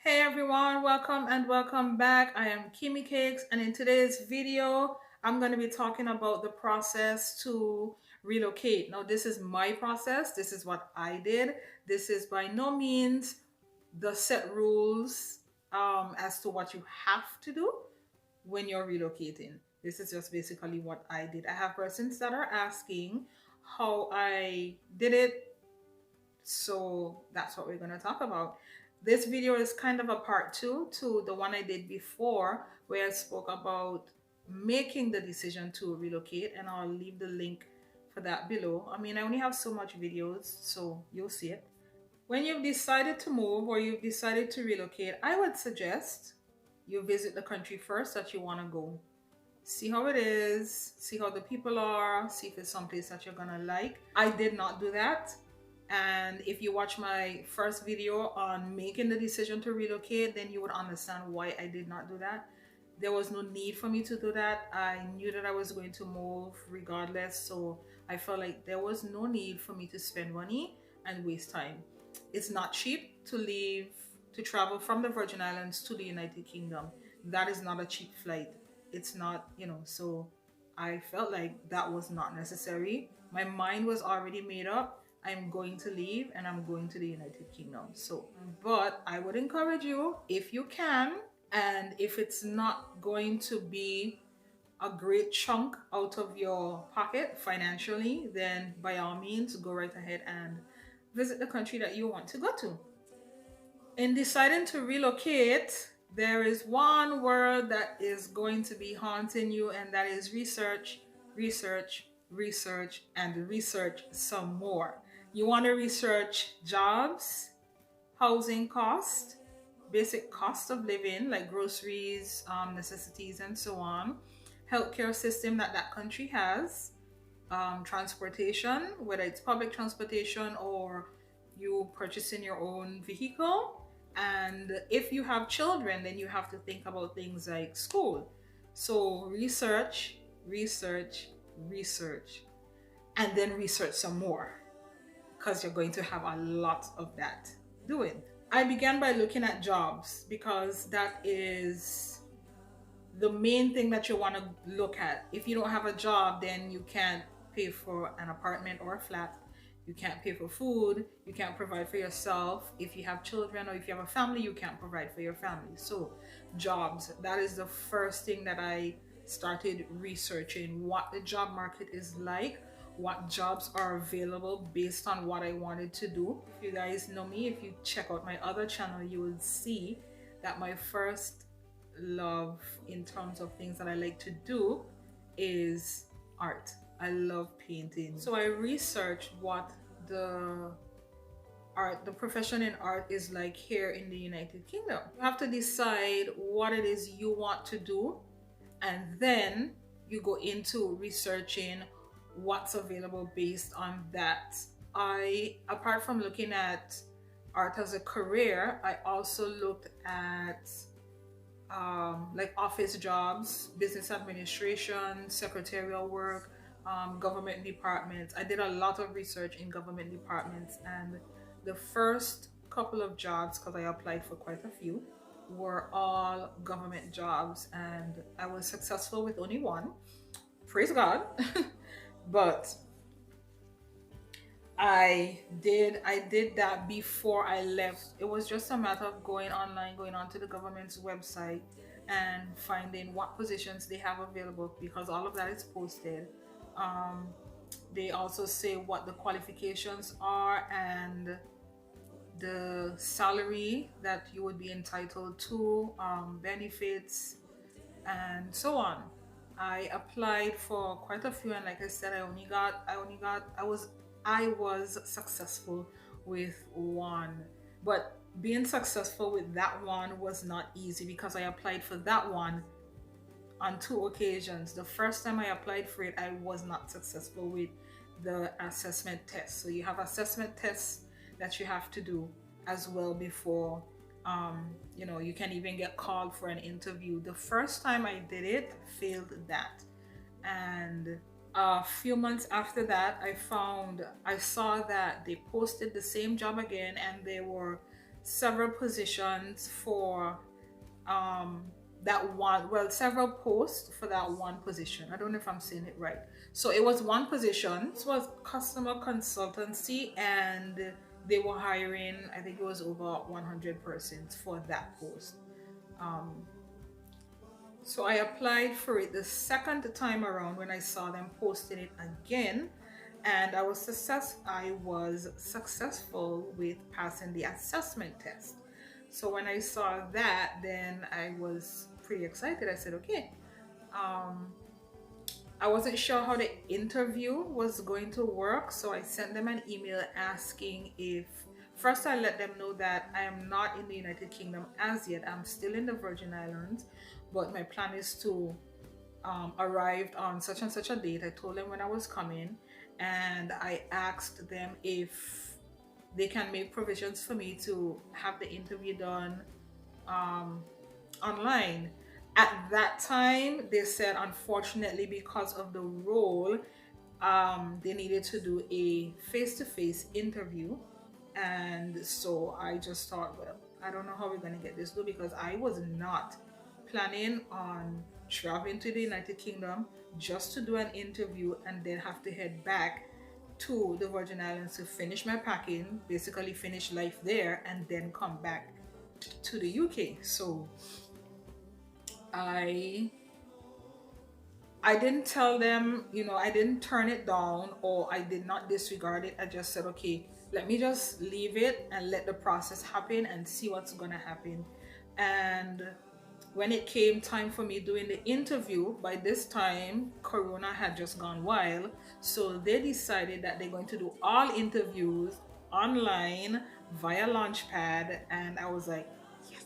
Hey everyone, welcome and welcome back. I am Kimmy Cakes, and in today's video, I'm going to be talking about the process to relocate. Now, this is my process. This is what I did. This is by no means the set rules as to what you have to do when you're relocating. This is just basically what I did. I have persons that are asking how I did it, so that's what we're going to talk about. This video is kind of a part two to the one I did before, where I spoke about making the decision to relocate, and I'll leave the link for that below. I mean, I only have so much videos, so you'll see it. When you've decided to move or you've decided to relocate, I would suggest you visit the country first that you want to go. See how it is, see how the people are, see if it's someplace that you're gonna like. I did not do that. And if you watch my first video on making the decision to relocate, then you would understand why I did not do that. There was no need for me to do that. I knew that I was going to move regardless, so I felt like there was no need for me to spend money and waste time. It's not cheap to travel from the Virgin Islands to the United Kingdom. That is not a cheap flight. It's not, so I felt like that was not necessary. My mind was already made up. I'm going to leave and I'm going to the United Kingdom. So, but I would encourage you, if you can, and if it's not going to be a great chunk out of your pocket financially, then by all means, go right ahead and visit the country that you want to go to. In deciding to relocate, there is one word that is going to be haunting you, and that is research, research, research, and research some more. You want to research jobs, housing cost, basic cost of living like groceries, necessities, and so on, healthcare system that country has, transportation, whether it's public transportation or you purchasing your own vehicle. And if you have children, then you have to think about things like school. So research, research, research, and then research some more, because you're going to have a lot of that doing. I began by looking at jobs because that is the main thing that you want to look at. If you don't have a job, then you can't pay for an apartment or a flat. You can't pay for food. You can't provide for yourself. If you have children or if you have a family, you can't provide for your family. So jobs, that is the first thing that I started researching, what the job market is like, what jobs are available based on what I wanted to do. If you guys know me, if you check out my other channel, you will see that my first love in terms of things that I like to do is art. I love painting. So I researched what the profession in art is like here in the United Kingdom. You have to decide what it is you want to do, and then you go into researching what's available based on that. Apart from looking at art as a career, I also looked at like office jobs, business administration, secretarial work, government departments. I did a lot of research in government departments, and the first couple of jobs, because I applied for quite a few, were all government jobs, and I was successful with only one. Praise God. But I did that before I left. It was just a matter of going online, going onto the government's website and finding what positions they have available, because all of that is posted. They also say what the qualifications are and the salary that you would be entitled to, benefits, and so on. I applied for quite a few, and like I said, I was successful with one. But being successful with that one was not easy, because I applied for that one on 2 occasions. The first time I applied for it, I was not successful with the assessment test. So you have assessment tests that you have to do as well before you can even get called for an interview. The first time I did it, failed that. And a few months after that, I saw that they posted the same job again, and they were several positions for that one, well, several posts for that one position. I don't know if I'm saying it right. So it was one position. This was customer consultancy, and they were hiring, I think it was over 100 persons for that post. Um, so I applied for it the second time around when I saw them posting it again, and I was successful with passing the assessment test. So when I saw that, then I was pretty excited. I said, okay. I wasn't sure how the interview was going to work, so I sent them an email asking if, first I let them know that I am not in the United Kingdom as yet. I'm still in the Virgin Islands, but my plan is to arrive on such and such a date. I told them when I was coming, and I asked them if they can make provisions for me to have the interview done online. At that time, they said, unfortunately, because of the role, they needed to do a face-to-face interview. And so I just thought, well, I don't know how we're going to get this done, because I was not planning on traveling to the United Kingdom just to do an interview and then have to head back to the Virgin Islands to finish my packing, basically finish life there, and then come back to the UK. So I didn't tell them, I didn't turn it down, or I did not disregard it. I just said, okay, let me just leave it and let the process happen and see what's gonna happen. And when it came time for me doing the interview, by this time Corona had just gone wild, so they decided that they're going to do all interviews online via Launchpad, and I was like, yes.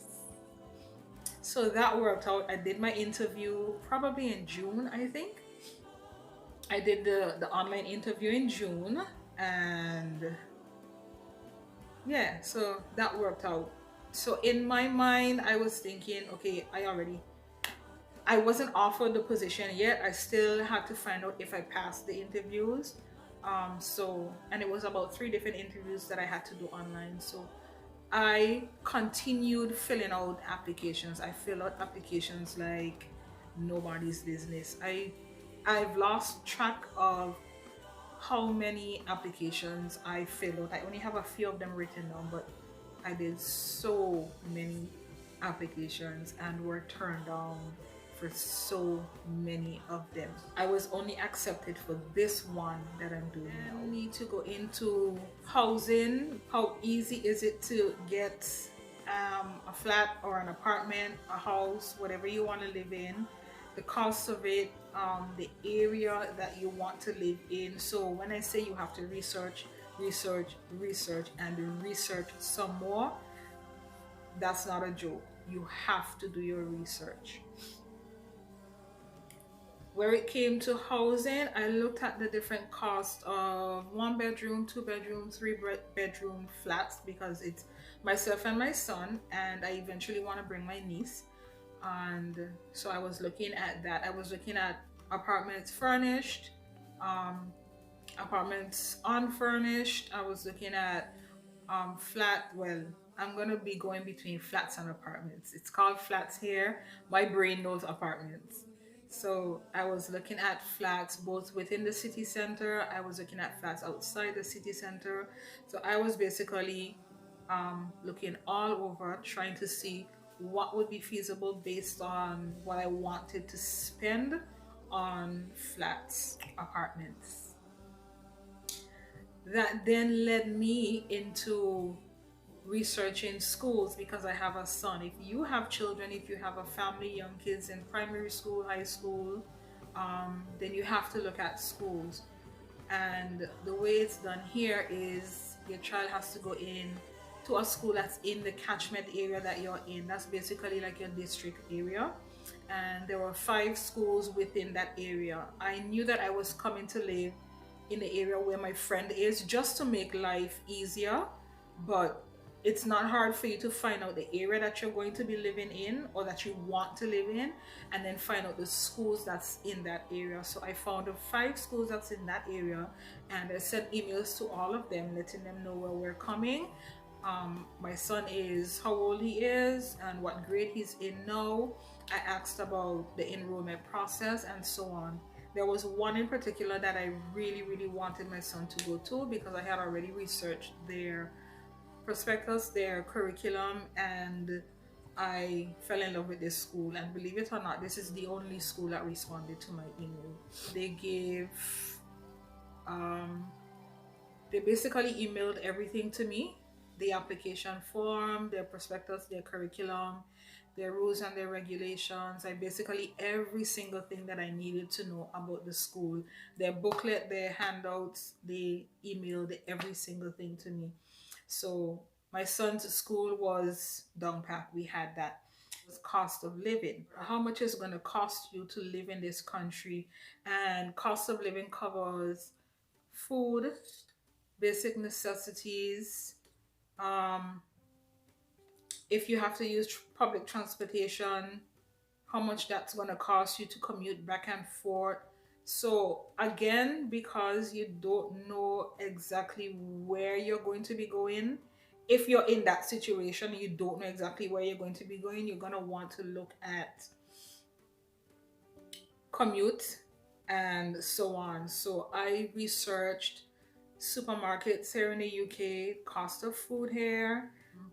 So that worked out. I did my interview probably in June, I think. I did the online interview in June, and yeah, so that worked out. So in my mind, I was thinking, okay, I wasn't offered the position yet. I still had to find out if I passed the interviews. And it was about 3 different interviews that I had to do online. So I continued filling out applications. I fill out applications like nobody's business. I've lost track of how many applications I filled out. I only have a few of them written down, but I did so many applications and were turned down for so many of them. I was only accepted for this one that I'm doing now. I need to go into housing. How easy is it to get a flat or an apartment, a house, whatever you want to live in, the cost of it, the area that you want to live in. So when I say you have to research and research some more, that's not a joke. You have to do your research. Where it came to housing, I looked at the different costs of 1 bedroom, 2 bedroom, 3 bedroom flats, because it's myself and my son, and I eventually want to bring my niece. And so I was looking at that. I was looking at apartments furnished, apartments unfurnished. I was looking at well, I'm gonna be going between flats and apartments. It's called flats here. My brain knows apartments. So I was looking at flats both within the city center. I was looking at flats outside the city center. So I was basically looking all over, trying to see what would be feasible based on what I wanted to spend on flats, apartments. That then led me into researching schools, because I have a son. If you have children, if you have a family, young kids in primary school, high school, then you have to look at schools. And the way it's done here is your child has to go in to a school that's in the catchment area that you're in. That's basically like your district area. And there were 5 schools within that area. I knew that I was coming to live in the area where my friend is, just to make life easier, but it's not hard for you to find out the area that you're going to be living in, or that you want to live in, and then find out the schools that's in that area. So I found the 5 schools that's in that area, and I sent emails to all of them letting them know where we're coming. My son is, how old he is and what grade he's in now. I asked about the enrollment process and so on. There was one in particular that I really, really wanted my son to go to because I had already researched their prospectus, their curriculum, and I fell in love with this school. And believe it or not, this is the only school that responded to my email. They gave, um, they basically emailed everything to me: the application form, their prospectus, their curriculum, their rules and their regulations. I basically every single thing that I needed to know about the school, their booklet, their handouts, they emailed every single thing to me. So my son's school was down pat. We had that. It was cost of living. How much is going to cost you to live in this country? And cost of living covers food, basic necessities, um, if you have to use public transportation, how much that's going to cost you to commute back and forth. So again, because you don't know exactly where you're going to be going, if you're in that situation, you don't know exactly where you're going to be going, you're going to want to look at commute and so on. So I researched supermarkets here in the UK, cost of food here,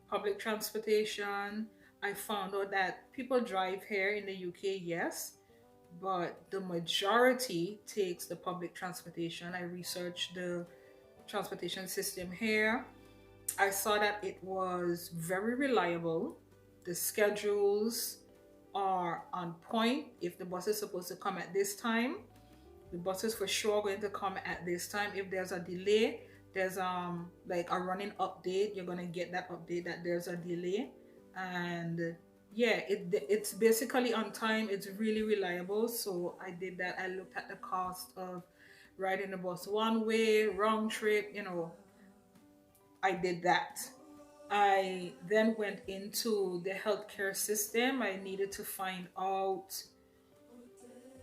public transportation. I found out that people drive here in the UK, yes, but the majority takes the public transportation. I researched the transportation system here. I saw that it was very reliable. The schedules are on point. If the bus is supposed to come at this time, the bus is for sure going to come at this time. If there's a delay, there's like a running update, you're gonna get that update that there's a delay. And yeah, it's basically on time. It's really reliable. So I did that. I looked at the cost of riding the bus one way, round trip, I did that. I then went into the healthcare system. I needed to find out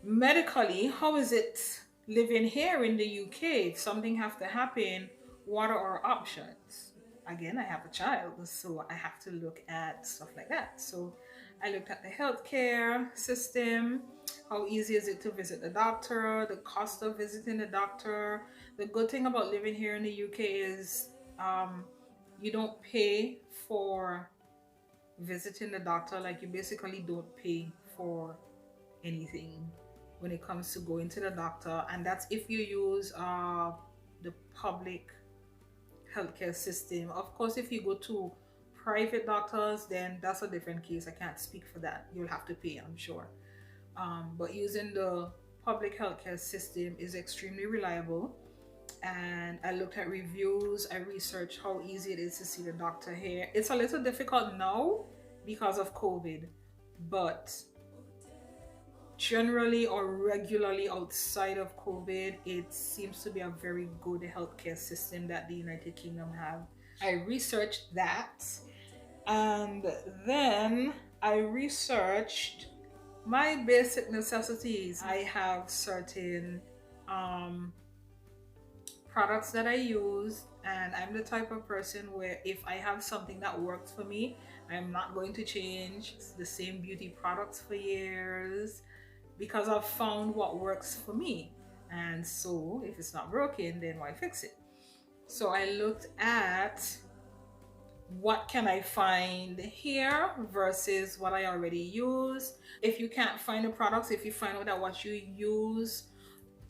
medically, how is it living here in the UK? If something have to happen, what are our options? Again, I have a child, so I have to look at stuff like that. So I looked at the healthcare system. How easy is it to visit the doctor? The cost of visiting the doctor. The good thing about living here in the UK is you don't pay for visiting the doctor. Like, you basically don't pay for anything when it comes to going to the doctor, and that's if you use the public healthcare system. Of course, if you go to private doctors, then that's a different case. I can't speak for that. You'll have to pay, I'm sure. But using the public healthcare system is extremely reliable. And I looked at reviews. I researched how easy it is to see the doctor here. It's a little difficult now because of COVID, but generally or regularly outside of COVID, it seems to be a very good healthcare system that the United Kingdom have. I researched that, and then I researched my basic necessities. I have certain products that I use, and I'm the type of person where if I have something that works for me, I'm not going to change the same beauty products for years, because I've found what works for me. And so if it's not broken, then why fix it? So I looked at what can I find here versus what I already use. If you can't find the products, if you find out that what you use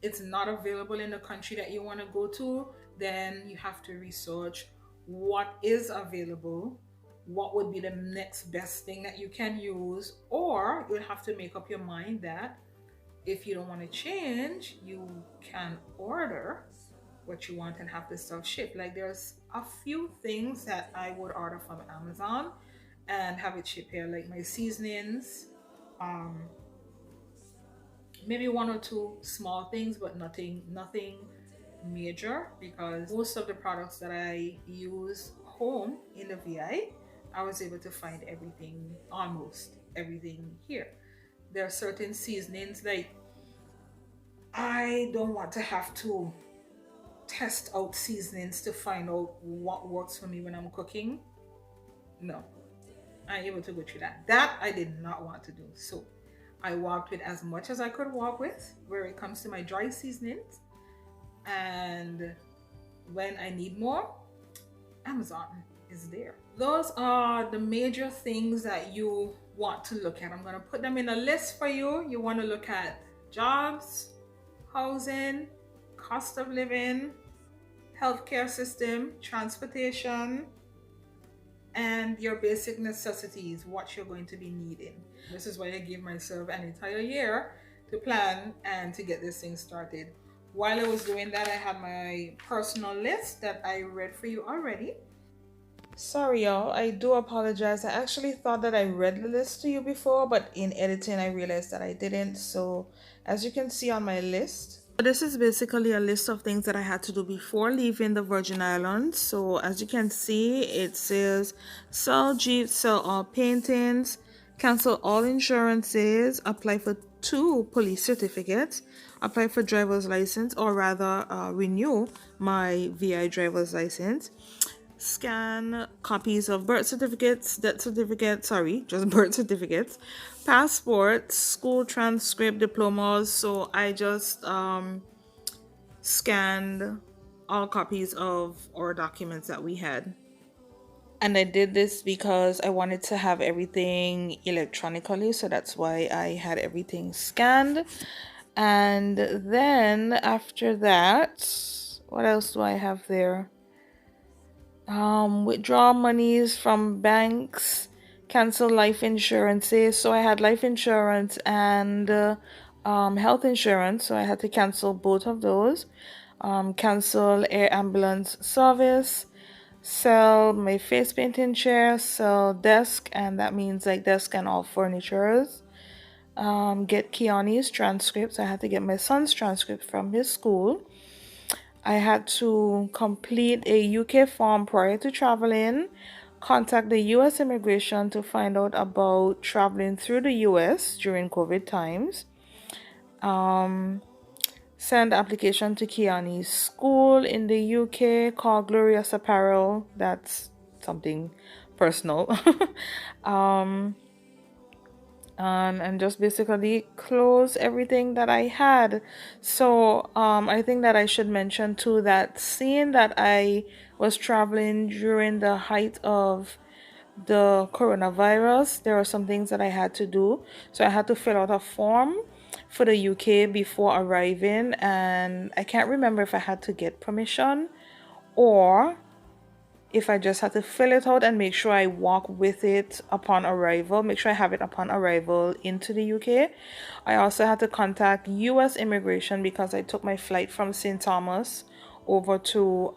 it's not available in the country that you want to go to, then you have to research what is available, what would be the next best thing that you can use, or you'll have to make up your mind that if you don't want to change, you can order what you want and have the stuff shipped. Like, there's a few things that I would order from Amazon and have it shipped here, like my seasonings, maybe one or two small things, but nothing major, because most of the products that I use home in the I was able to find everything, almost everything here. There are certain seasonings, like I don't want to have to test out seasonings to find out what works for me when I'm cooking. No, I'm able to go through that. That I did not want to do. So I walked with as much as I could walk with where it comes to my dry seasonings. And when I need more, Amazon is there. Those are the major things that you want to look at. I'm going to put them in a list for you. You want to look at jobs, housing, cost of living, healthcare system, transportation, and your basic necessities, what you're going to be needing. This is why I gave myself an entire year to plan and to get this thing started. While I was doing that, I had my personal list that I read for you already. Sorry, y'all. I do apologize. I actually thought that I read the list to you before, but in editing, I realized that I didn't. So, as you can see on my list, this is basically a list of things that I had to do before leaving the Virgin Islands. So, as you can see, it says sell Jeep, sell all paintings, cancel all insurances, apply for 2 police certificates, apply for driver's license, or rather, renew my VI driver's license, scan copies of birth certificates, death certificates, sorry, just birth certificates, passports, school transcript, diplomas. So I just scanned all copies of our documents that we had. And I did this because I wanted to have everything electronically, so that's why I had everything scanned. And then after that, what else do I have there? Withdraw monies from banks, cancel life insurances. So I had life insurance and health insurance, so I had to cancel both of those. Cancel air ambulance service, sell my face painting chair, sell desk, and that means like desk and all furnitures. Get Kiani's transcripts. I had to get my son's transcript from his school. I had to complete a UK form prior to traveling, contact the US immigration to find out about traveling through the US during COVID times, send application to Kiani's school in the UK, call Glorious Apparel, that's something personal, and just basically close everything that I had. So I think that I should mention too that seeing that I was traveling during the height of the coronavirus, there are some things that I had to do. So I had to fill out a form for the UK before arriving, and I can't remember if I had to get permission or if I just had to fill it out and make sure I walk with it upon arrival, make sure I have it upon arrival into the UK. I also had to contact US immigration because I took my flight from St. Thomas over to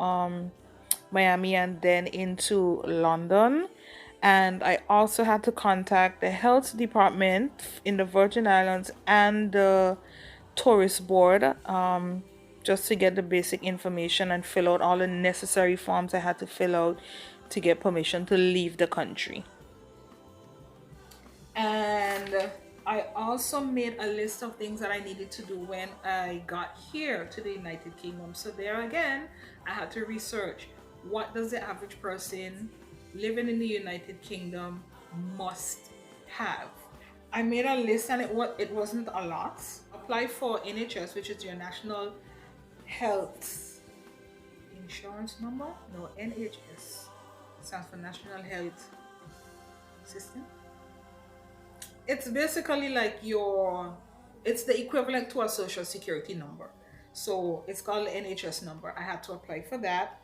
Miami and then into London. And I also had to contact the health department in the Virgin Islands and the tourist board, just to get the basic information and fill out all the necessary forms I had to fill out to get permission to leave the country. And I also made a list of things that I needed to do when I got here to the United Kingdom. So there again, I had to research, what does the average person living in the United Kingdom must have. I made a list and it wasn't a lot. Apply for NHS, which is your National Health Insurance Number. No, NHS stands for National Health System. It's basically like it's the equivalent to a social security number. So it's called the NHS number. I had to apply for that.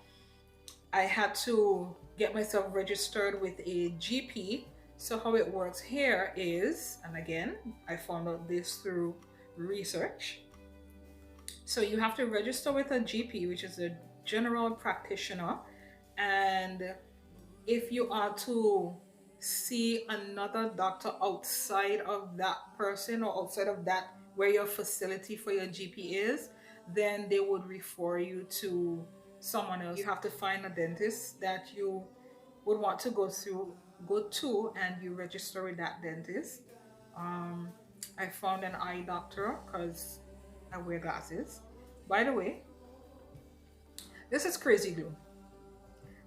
I had to get myself registered with a GP. So how it works here is, and again, I found out this through research. So you have to register with a GP, which is a general practitioner. And if you are to see another doctor outside of that person or outside of that where your facility for your GP is, then they would refer you to someone else. You have to find a dentist that you would want to go to, and you register with that dentist. I found an eye doctor because I wear glasses. By the way, This is crazy glue.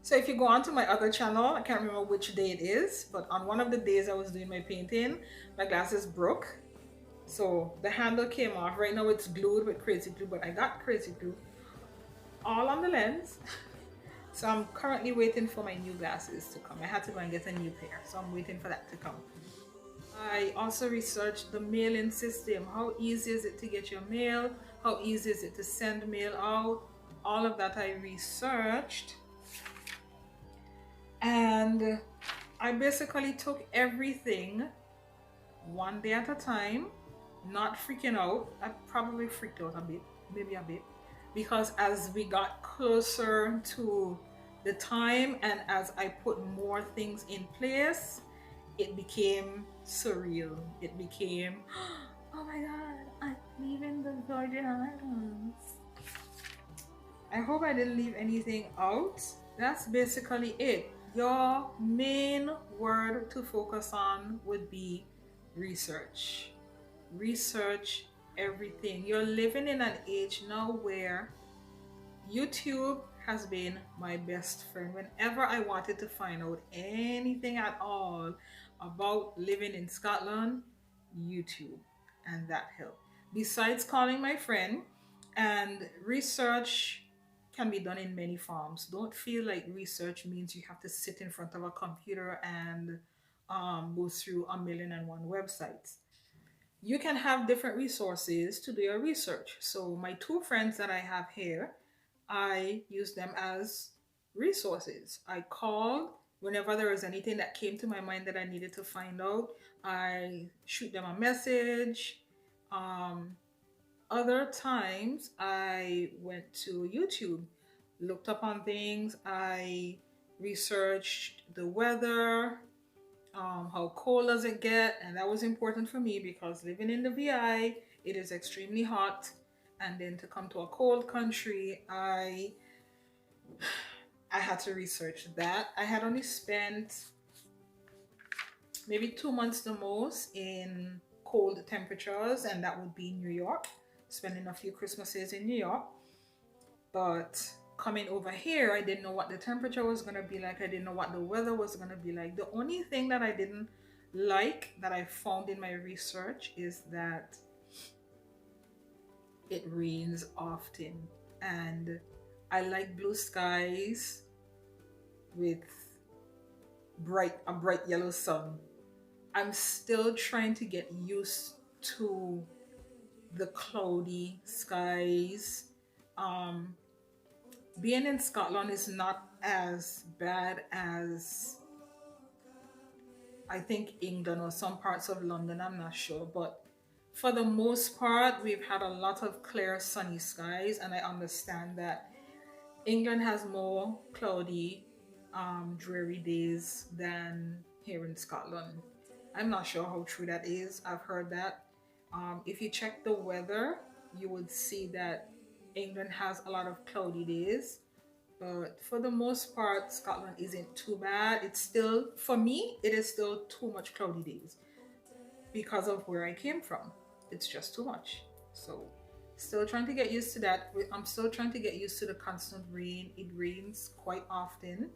So if you go onto my other channel, I can't remember which day it is, but on one of the days I was doing my painting, my glasses broke. So the handle came off. Right now it's glued with crazy glue, but I got crazy glue all on the lens. So I'm currently waiting for my new glasses to come. I had to go and get a new pair, so I'm waiting for that to come. I also researched the mailing system. How easy is it to get your mail? How easy is it to send mail out? All of that I researched. And I basically took everything one day at a time, not freaking out. I probably freaked out a bit, maybe a bit, because as we got closer to the time and as I put more things in place, it became surreal. It became, oh my God, I'm leaving the Virgin Islands. I hope I didn't leave anything out. That's basically it. Your main word to focus on would be research. Research everything. You're living in an age now where YouTube has been my best friend. Whenever I wanted to find out anything at all about living in Scotland, YouTube, and that helped. Besides calling my friend, and research can be done in many forms. Don't feel like research means you have to sit in front of a computer and go through 1,000,001 websites. You can have different resources to do your research. So my two friends that I have here, I use them as resources. I called whenever there was anything that came to my mind that I needed to find out. I shoot them a message. Other times I went to YouTube, looked up on things. I researched the weather, how cold does it get, and that was important for me because living in the VI, it is extremely hot, and then to come to a cold country, I had to research that. I had only spent maybe 2 months the most in cold temperatures, and that would be New York, spending a few Christmases in New York. But coming over here, I didn't know what the temperature was going to be like. I didn't know what the weather was going to be like. The only thing that I didn't like that I found in my research is that it rains often, and I like blue skies with a bright yellow sun. I'm still trying to get used to the cloudy skies. Being in Scotland is not as bad as I think England or some parts of London, I'm not sure, but for the most part we've had a lot of clear sunny skies, and I understand that England has more cloudy, dreary days than here in Scotland. I'm not sure how true that is. I've heard that. If you check the weather, you would see that England has a lot of cloudy days, but for the most part, Scotland isn't too bad. It's still, for me, it is still too much cloudy days because of where I came from. It's just too much. So still trying to get used to that. I'm still trying to get used to the constant rain. It rains quite often.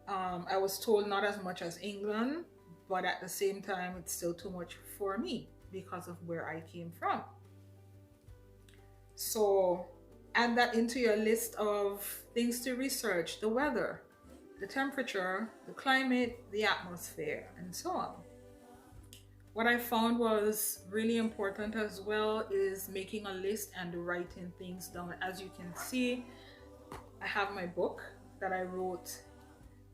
I was told not as much as England, but at the same time, it's still too much for me because of where I came from. So add that into your list of things to research: the weather, the temperature, the climate, the atmosphere, and so on. What I found was really important as well is making a list and writing things down. As you can see, I have my book that I wrote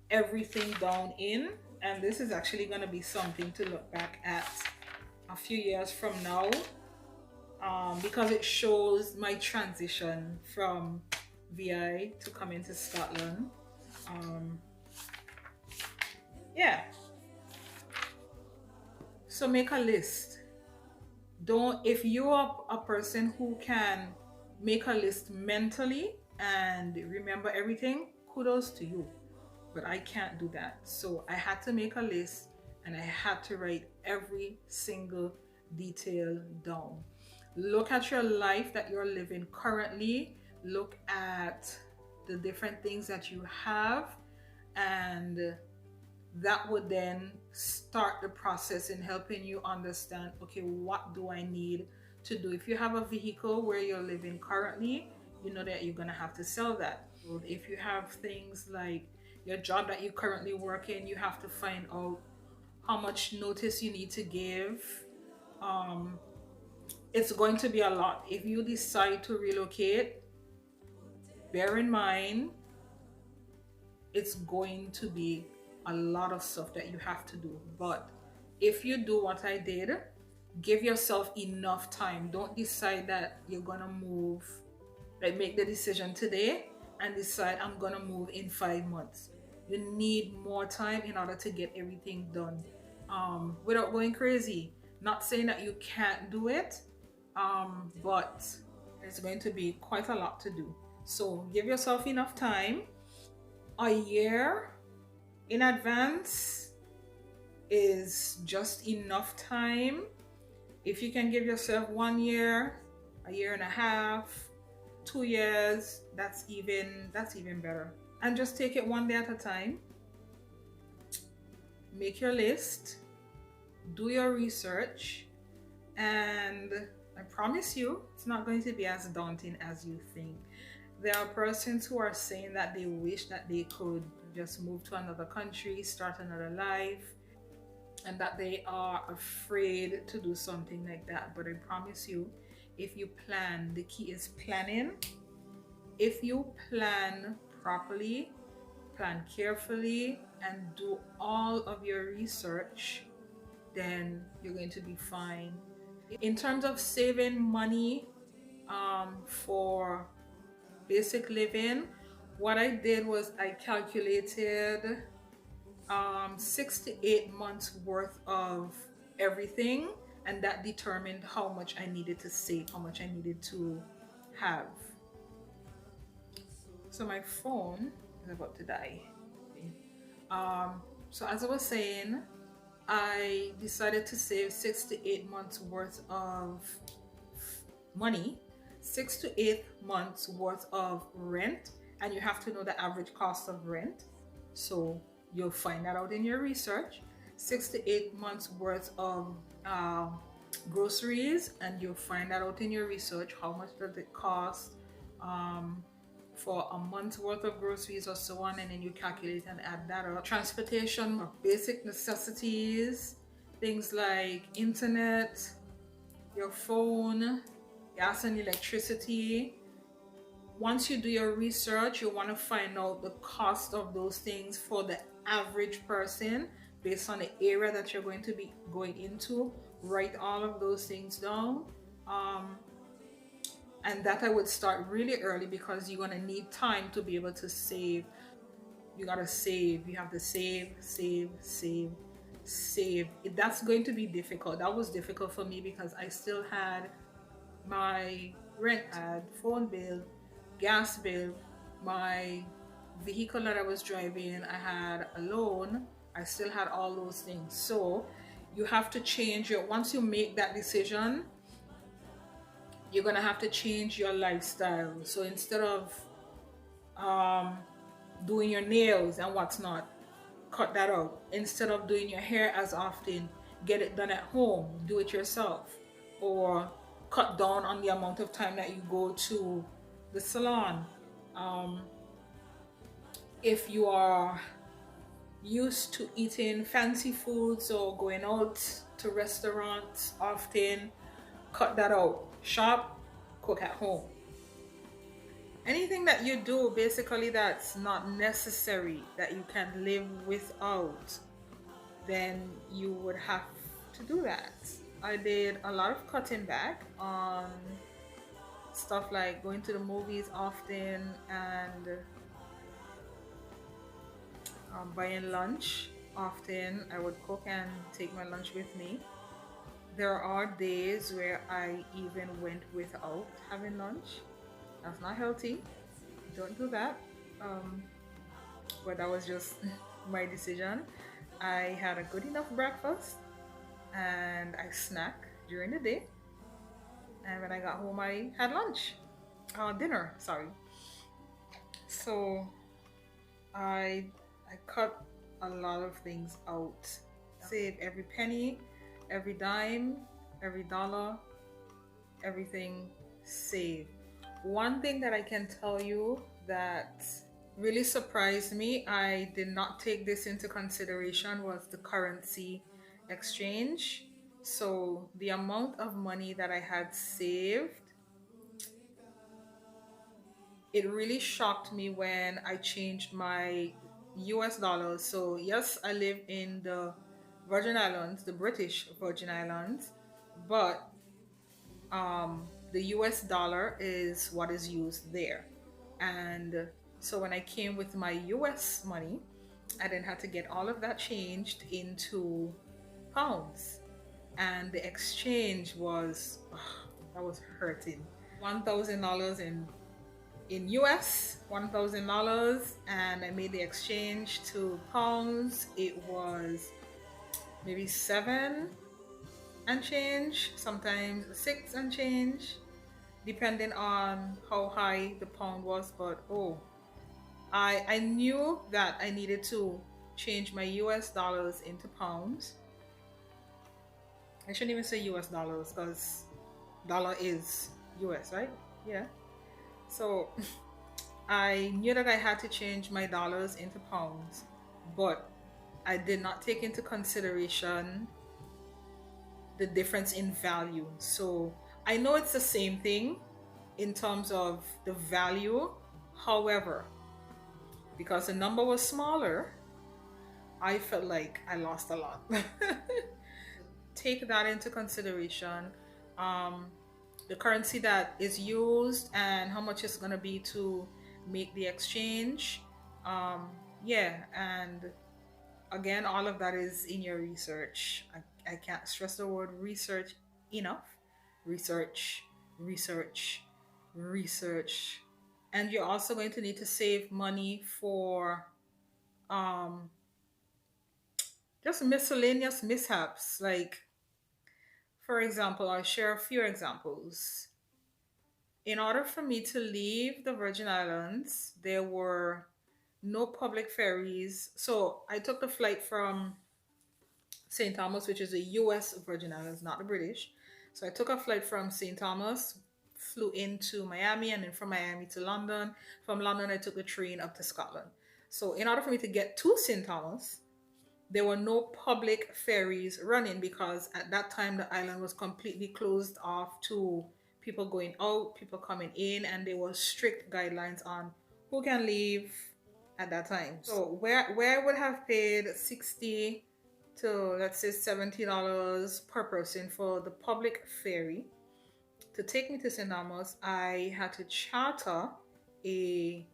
everything down in, and this is actually going to be something to look back at a few years from now, because it shows my transition from VI to coming to Scotland. Yeah, so make a list. If you're a person who can make a list mentally and remember everything, kudos to you, but I can't do that. So I had to make a list and I had to write every single detail down. Look at your life that you're living currently. Look at the different things that you have, and that would then start the process in helping you understand, okay, what do I need to do? If you have a vehicle where you're living currently, you know that you're going to have to sell that. If you have things like your job that you currently work in, you have to find out how much notice you need to give. um, it's going to be a lot. If you decide to relocate, bear in mind it's going to be a lot of stuff that you have to do. But if you do what I did, give yourself enough time. Don't decide that you're gonna move, like make the decision today and decide I'm gonna move in 5 months. You need more time in order to get everything done, without going crazy. Not saying that you can't do it, but there's going to be quite a lot to do. So give yourself enough time. A year in advance is just enough time. If you can give yourself 1 year, a year and a half, 2 years, that's even better. And just take it one day at a time. Make your list, do your research, and I promise you it's not going to be as daunting as you think. There are persons who are saying that they wish that they could just move to another country, start another life, and that they are afraid to do something like that. But I promise you, if you plan, the key is planning. If you plan properly, plan carefully, and do all of your research, then you're going to be fine. In terms of saving money for basic living, what I did was I calculated 6 to 8 months worth of everything, and that determined how much I needed to save, how much I needed to have. So my phone is about to die. So as I was saying, I decided to save 6 to 8 months worth of money, 6 to 8 months worth of rent, and you have to know the average cost of rent. So you'll find that out in your research. 6 to 8 months worth of groceries, and you'll find that out in your research. How much does it cost for a month's worth of groceries or so on, and then you calculate and add that up. Transportation, basic necessities, things like internet, your phone, gas and electricity. Once you do your research, you want to find out the cost of those things for the average person based on the area that you're going to be going into. Write all of those things down. And that I would start really early, because you're going to need time to be able to save. You got to save. You have to save. That's going to be difficult. That was difficult for me because I still had my rent, I had phone bill, gas bill, my vehicle that I was driving, I had a loan, I still had all those things. So you have to change your, once you make that decision, you're gonna have to change your lifestyle. So instead of doing your nails and what's not, cut that out. Instead of doing your hair as often, get it done at home, do it yourself, or cut down on the amount of time that you go to the salon. If you are used to eating fancy foods or going out to restaurants often, cut that out. Shop, cook at home. Anything that you do basically that's not necessary, that you can live without, then you would have to do that. I did a lot of cutting back on stuff like going to the movies often, and buying lunch often. I would cook and take my lunch with me. There are days where I even went without having lunch. That's not healthy. Don't do that. But that was just my decision. I had a good enough breakfast and I snacked during the day. And when I got home, I had lunch. Dinner, sorry. So I I cut a lot of things out. Save every penny, every dime, every dollar, everything saved. One thing that I can tell you that really surprised me, I did not take this into consideration, was the currency exchange. So the amount of money that I had saved, it really shocked me when I changed my US dollars. So yes, I live in the Virgin Islands, the British Virgin Islands, but the US dollar is what is used there. And so when I came with my US money, I then had to get all of that changed into pounds. And the exchange was, that was hurting. $1,000 in US, $1,000, and I made the exchange to pounds. It was maybe seven and change, sometimes six and change, depending on how high the pound was. But oh, I knew that I needed to change my US dollars into pounds. I shouldn't even say US dollars because dollar is US, right? Yeah. So I knew that I had to change my dollars into pounds, but I did not take into consideration the difference in value. So I know it's the same thing in terms of the value. However, because the number was smaller, I felt like I lost a lot. Take that into consideration. Um, the currency that is used and how much it's going to be to make the exchange. Um, yeah, and again, all of that is in your research. I can't stress the word research enough. Research, research, research. And you're also going to need to save money for um, just miscellaneous mishaps. Like, for example, I'll share a few examples. In order for me to leave the Virgin Islands, there were no public ferries. So I took the flight from St. Thomas, which is the US Virgin Islands, not the British. So I took a flight from St. Thomas, flew into Miami, and then from Miami to London. From London, I took the train up to Scotland. So in order for me to get to St. Thomas, there were no public ferries running because at that time the island was completely closed off to people going out, people coming in, and there were strict guidelines on who can leave at that time. So where I would have paid 60 to, let's say, $70 per person for the public ferry to take me to St. Thomas, I had to charter a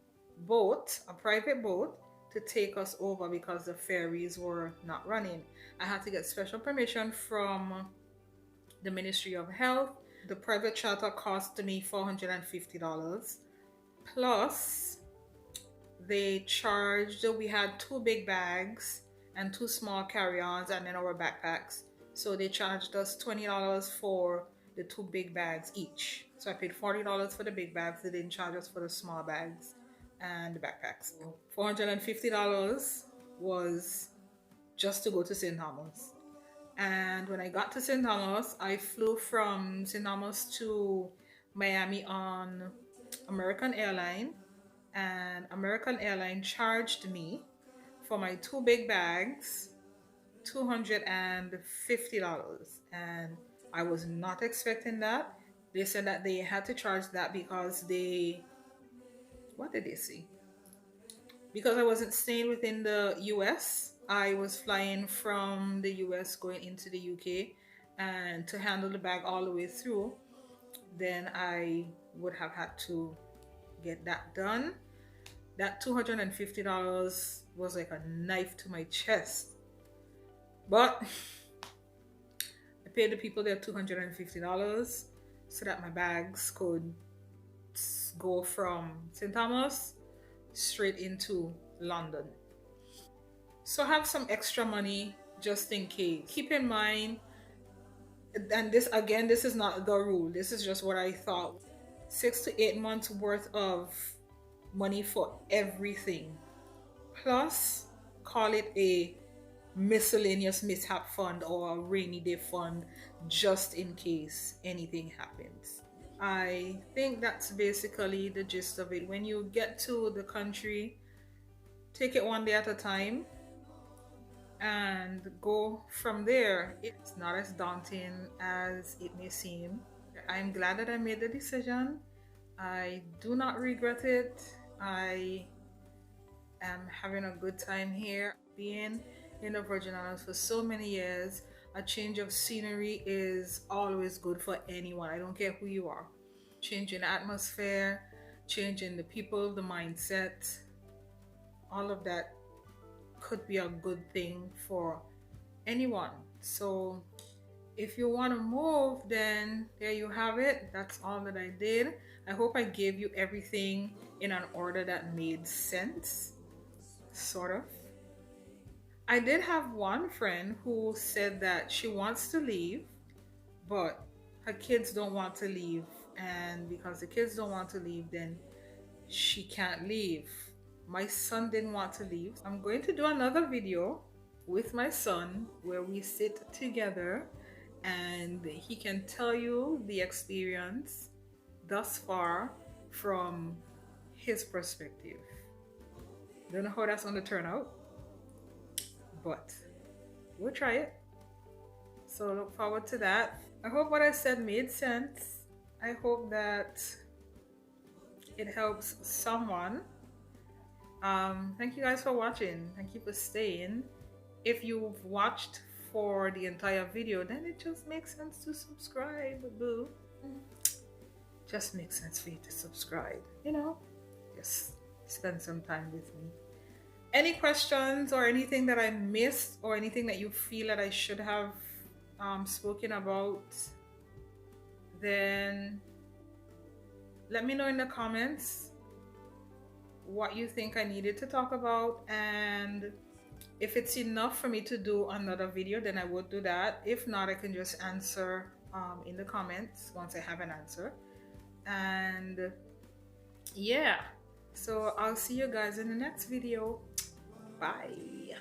boat, a private boat, to take us over because the ferries were not running. I had to get special permission from the Ministry of Health. The private charter cost me $450. Plus, they charged, we had two big bags and two small carry-ons and then our backpacks. So they charged us $20 for the two big bags each. So I paid $40 for the big bags. They didn't charge us for the small bags and the backpacks. $450 was just to go to St. Thomas. And when I got to St. Thomas, I flew from St. Thomas to Miami on American Airlines, and American Airlines charged me for my two big bags $250, and I was not expecting that. They said that they had to charge that because what did they say? Because I wasn't staying within the US, I was flying from the US going into the UK, and to handle the bag all the way through, then I would have had to get that done. That $250 was like a knife to my chest. But I paid the people their $250 so that my bags could go from St. Thomas straight into London. So have some extra money just in case. Keep in mind, and this again, this is not the rule, this is just what I thought. 6 to 8 months worth of money for everything. Plus, call it a miscellaneous mishap fund or a rainy day fund just in case anything happens. I think that's basically the gist of it. When you get to the country, take it one day at a time and go from there. It's not as daunting as it may seem. I'm glad that I made the decision. I do not regret it. I am having a good time here. Being in the Virgin Islands for so many years, a change of scenery is always good for anyone. I don't care who you are. Changing the atmosphere, changing the people, the mindset, all of that could be a good thing for anyone. So if you want to move, then there you have it. That's all that I did. I hope I gave you everything in an order that made sense, sort of. I did have one friend who said that she wants to leave, but her kids don't want to leave. And because the kids don't want to leave, then she can't leave. My son didn't want to leave. I'm going to do another video with my son where we sit together and he can tell you the experience thus far from his perspective. Don't know how that's going to turn out, but we'll try it. So look forward to that. I hope what I said made sense. I hope that it helps someone. Thank you guys for watching. Thank you for staying. If you've watched for the entire video, then it just makes sense to subscribe, boo. Just makes sense for you to subscribe, you know? Just spend some time with me. Any questions or anything that I missed or anything that you feel that I should have spoken about, then let me know in the comments what you think I needed to talk about, and if it's enough for me to do another video, then I would do that. If not, I can just answer in the comments once I have an answer. And yeah, so I'll see you guys in the next video. Bye.